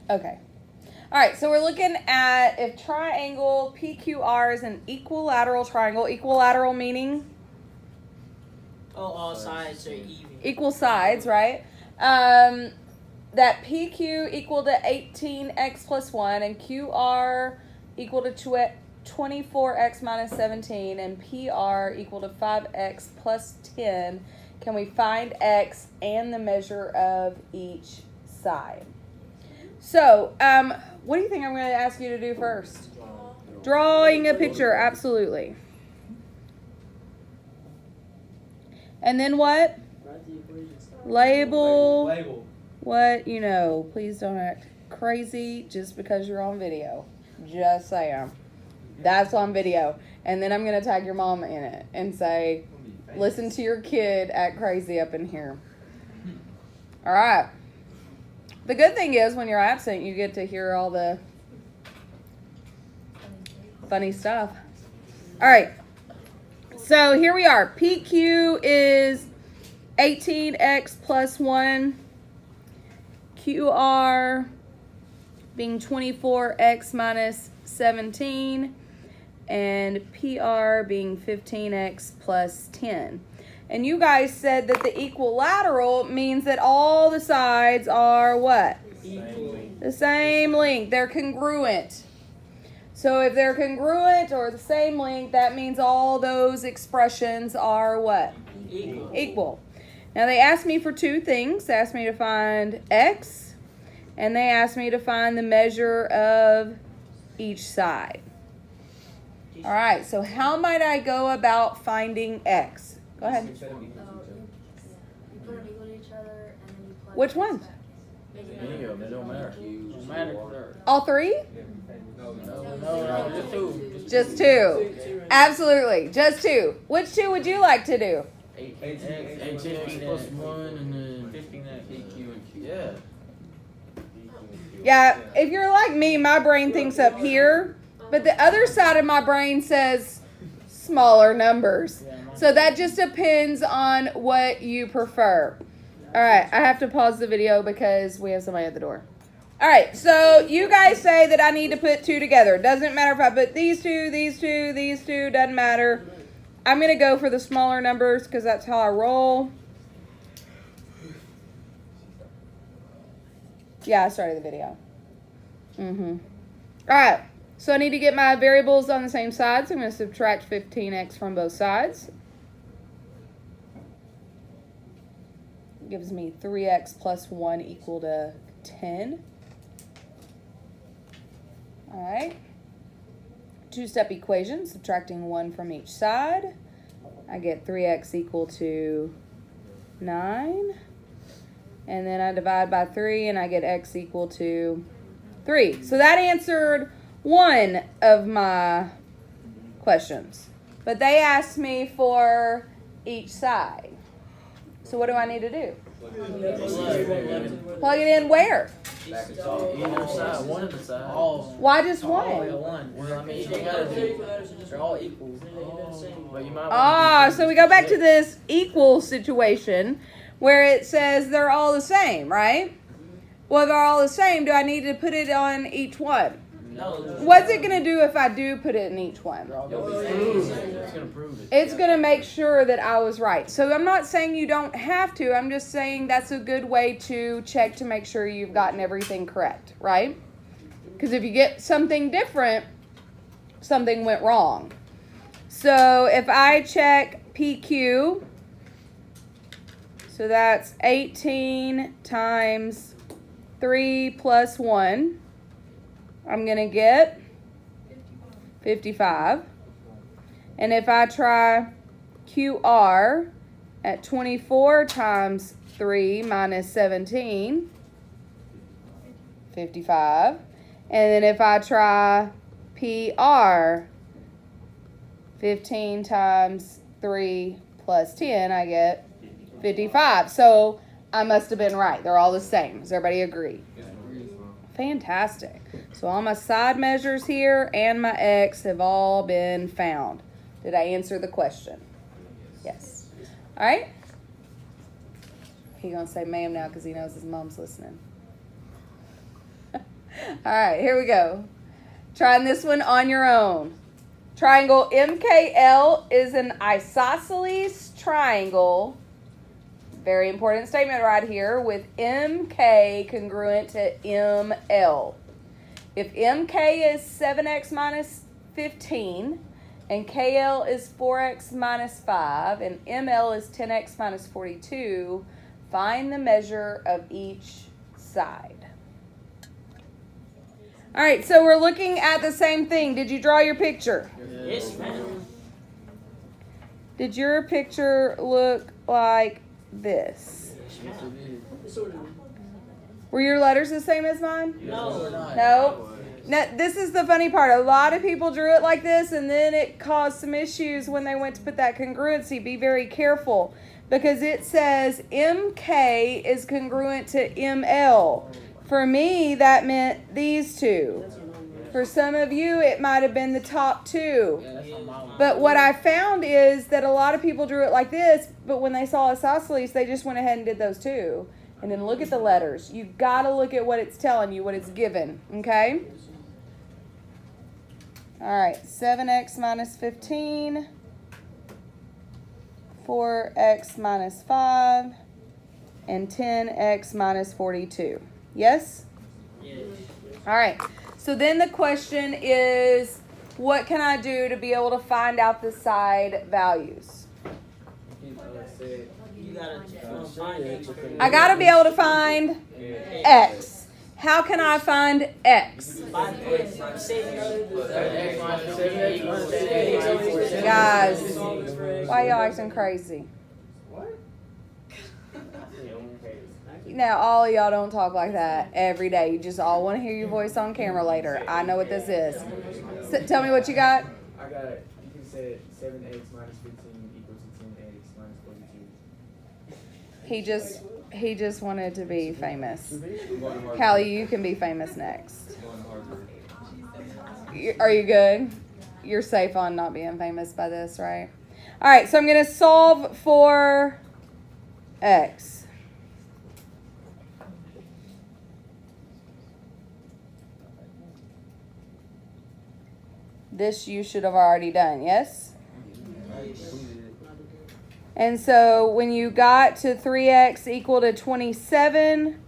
Okay. All right, so we're looking at if triangle PQR is an equilateral triangle. Equilateral meaning? All sides are even. Equal sides, right? That PQ equal to 18x plus 1 and QR equal to 24x minus 17 and PR equal to 5x plus 10. Can we find x and the measure of each side? So, what do you think I'm going to ask you to do first? Drawing a picture, absolutely. And then what? Label. What, you know, please don't act crazy just because you're on video. Just saying. That's on video. And then I'm going to tag your mom in it and say, listen to your kid act crazy up in here. All right. The good thing is when you're absent, you get to hear all the funny stuff. All right. So here we are. PQ is 18x plus 1. QR being 24x minus 17. And PR being 15x plus 10. And you guys said that the equilateral means that all the sides are what? The same length. They're congruent. So if they're congruent or the same length, that means all those expressions are what? Equal. Now they asked me for two things. They asked me to find x, and they asked me to find the measure of each side. All right, so how might I go about finding x? Go ahead. You put them equal to each other and then you plug Which one? Any of them, it don't matter. Don't matter. All three? No, just two. Just two. Absolutely, just two. Which two would you like to do? 18x plus 1 and then 15x. PQ and Q. Yeah. Yeah, if you're like me, my brain thinks up here, but the other side of my brain says smaller numbers. So that just depends on what you prefer. All right, I have to pause the video because we have somebody at the door. All right, so you guys say that I need to put two together. Doesn't matter if I put these two, doesn't matter. I'm going to go for the smaller numbers because that's how I roll. Yeah, I started the video. All right, so I need to get my variables on the same side. So I'm going to subtract 15x from both sides. Gives me 3x plus 1 equal to 10. All right. Two-step equation, subtracting 1 from each side. I get 3x equal to 9. And then I divide by 3 and I get x equal to 3. So that answered one of my questions. But they asked me for each side. So what do I need to do? Plug it in where? Either side, one of the sides. Why just one? Well, I mean, you gotta do. They're all equal. But you might Ah, so we go back to this equal situation where it says they're all the same, right? Well, if they're all the same, do I need to put it on each one? No. What's it going to do if I do put it in each one? It's gonna prove it. It's going to make sure that I was right. So I'm not saying you don't have to. I'm just saying that's a good way to check to make sure you've gotten everything correct, right? Because if you get something different, something went wrong. So if I check PQ, so that's 18 times 3 plus 1. I'm going to get 55. And if I try QR at 24 times 3 minus 17, 55. And then if I try PR, 15 times 3 plus 10, I get 55. So I must have been right. They're all the same. Does everybody agree? Fantastic. So all my side measures here and my x have all been found. Did I answer the question? Yes. All right. He's going to say ma'am now because he knows his mom's listening. All right, here we go. Trying this one on your own. Triangle MKL is an isosceles triangle. Very important statement right here, with MK congruent to ML. If MK is 7x minus 15, and KL is 4x minus 5, and ML is 10x minus 42, find the measure of each side. All right, so we're looking at the same thing. Did you draw your picture? Yes, ma'am. Did your picture look like this? Were your letters the same as mine? No. No? Now, this is the funny part. A lot of people drew it like this, and then it caused some issues when they went to put that congruency. Be very careful, because it says MK is congruent to ML. For me, that meant these two. For some of you, it might have been the top two. But what I found is that a lot of people drew it like this, but when they saw isosceles, they just went ahead and did those two. And then look at the letters. You got to look at what it's telling you, what it's given. Okay? All right. 7x minus 15. 4x minus 5. And 10x minus 42. Yes? Yes. All right. So then the question is, what can I do to be able to find out the side values? You gotta find X. I got to be able to find X. How can I find X? Guys, why y'all acting crazy? Now, all of y'all don't talk like that every day. You just all want to hear your voice on camera later. I know what this is. So, tell me what you got. I got it. You can say 7x minus 15 equals to 10x minus 42. He just wanted to be famous. Callie, you can be famous next. Are you good? You're safe on not being famous by this, right? All right, so I'm going to solve for X. This you should have already done, yes? And so when you got to 3x equal to 27,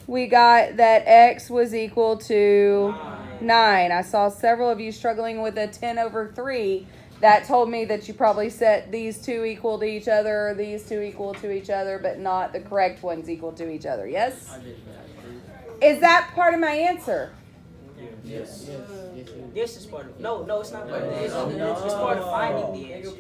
we got that x was equal to 9. I saw several of you struggling with a 10 over 3. That told me that you probably set these two equal to each other, or these two equal to each other, but not the correct ones equal to each other, yes? Is that part of my answer? Yes. This is part of no, it's not part of this. It's part of finding the answer.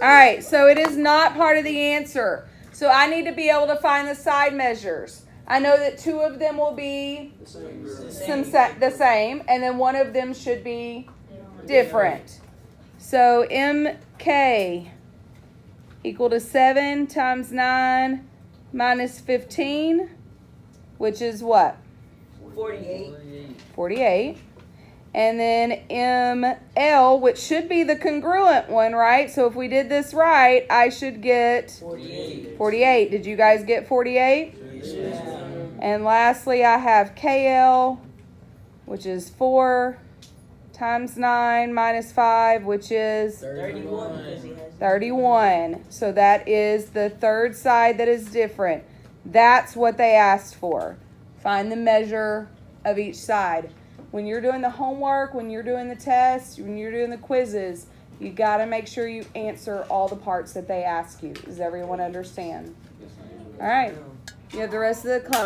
All right, so it is not part of the answer. So I need to be able to find the side measures. I know that two of them will be the same, and then one of them should be different. So MK equal to 7 times 9 minus 15, which is what? 48. And then ML, which should be the congruent one, right? So if we did this right, I should get 48. Did you guys get 48? Yes. And lastly, I have KL, which is 4 times 9 minus 5, which is 31. So that is the third side that is different. That's what they asked for. Find the measure of each side. When you're doing the homework, when you're doing the tests, when you're doing the quizzes, you got to make sure you answer all the parts that they ask you. Does everyone understand? All right. You have the rest of the class.